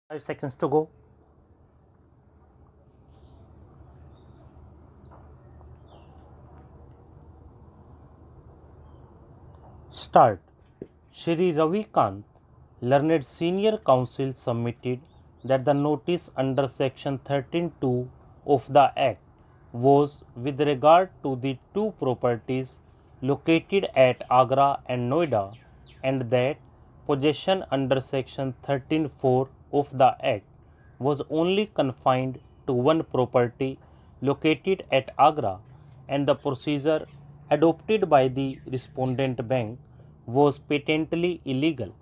5 seconds to go. Start. Shri Ravikant, learned senior counsel, submitted that the notice under section 13(2) of the Act was with regard to the two properties located at Agra and Noida, and that possession under section 13(4) of the Act was only confined to one property located at Agra, and the procedure adopted by the respondent bank was patently illegal.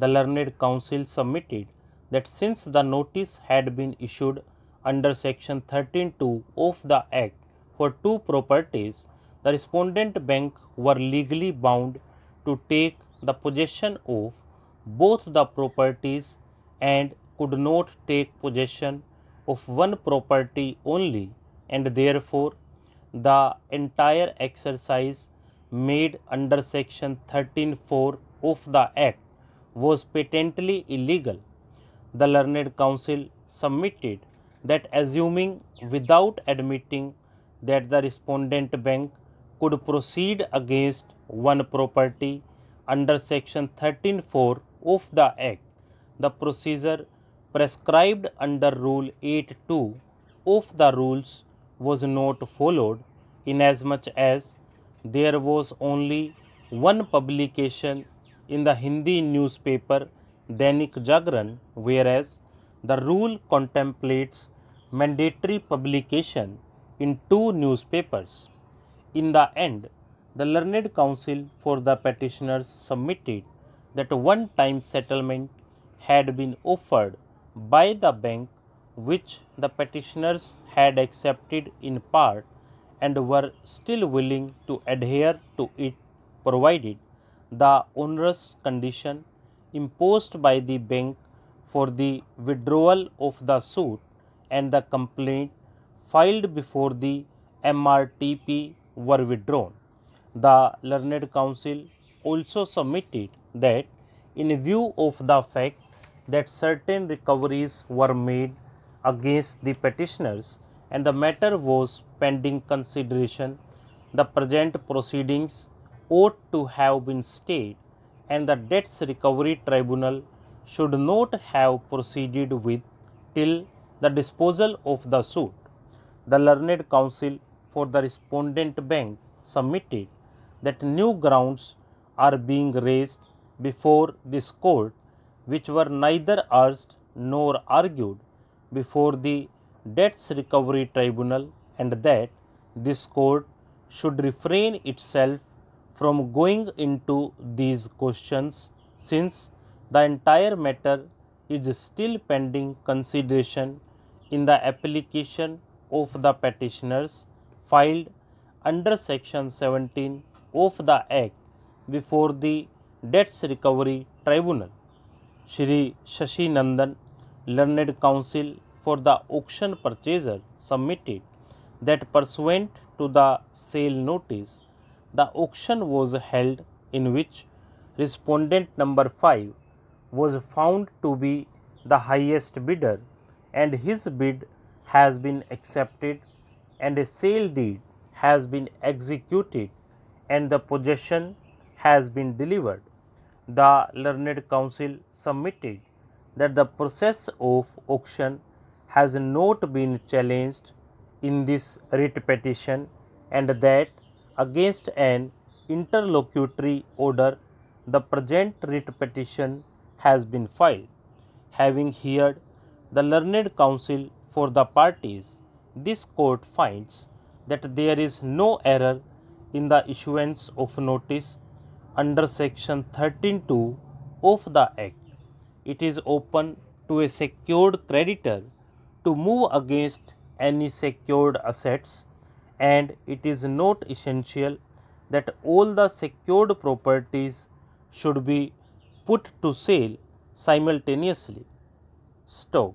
The learned counsel submitted that since the notice had been issued under section 13(2) of the Act for two properties, the respondent bank were legally bound to take the possession of both the properties and could not take possession of one property only, and therefore the entire exercise made under section 13(4) of the Act was patently illegal. The learned counsel submitted that assuming without admitting that the respondent bank could proceed against one property under section 13(4) of the Act, the procedure prescribed under Rule 8(2) of the rules was not followed, inasmuch as there was only one publication in the Hindi newspaper Dainik Jagran, whereas the rule contemplates mandatory publication in two newspapers. In the end, the learned counsel for the petitioners submitted that a one-time settlement had been offered by the bank, which the petitioners had accepted in part and were still willing to adhere to it, provided the onerous condition imposed by the bank for the withdrawal of the suit and the complaint filed before the MRTP were withdrawn. The learned counsel also submitted that in view of the fact that certain recoveries were made against the petitioners and the matter was pending consideration, the present proceedings ought to have been stayed, and the Debts Recovery Tribunal should not have proceeded with till the disposal of the suit. The learned counsel for the respondent bank submitted that new grounds are being raised before this court which were neither urged nor argued before the Debts Recovery Tribunal, and that this court should refrain itself from going into these questions, since the entire matter is still pending consideration in the application of the petitioners filed under section 17 of the Act before the Debts Recovery Tribunal. Shri Shashi Nandan, learned counsel for the auction purchaser, submitted that pursuant to the sale notice, the auction was held in which respondent number 5 was found to be the highest bidder, and his bid has been accepted, and a sale deed has been executed, and the possession has been delivered. The learned counsel submitted that the process of auction has not been challenged in this writ petition, and that against an interlocutory order the present writ petition has been filed. Having heard the learned counsel for the parties, this court finds that there is no error in the issuance of notice under section 13(2) of the Act. It is open to a secured creditor to move against any secured assets, and it is not essential that all the secured properties should be put to sale simultaneously. Stop.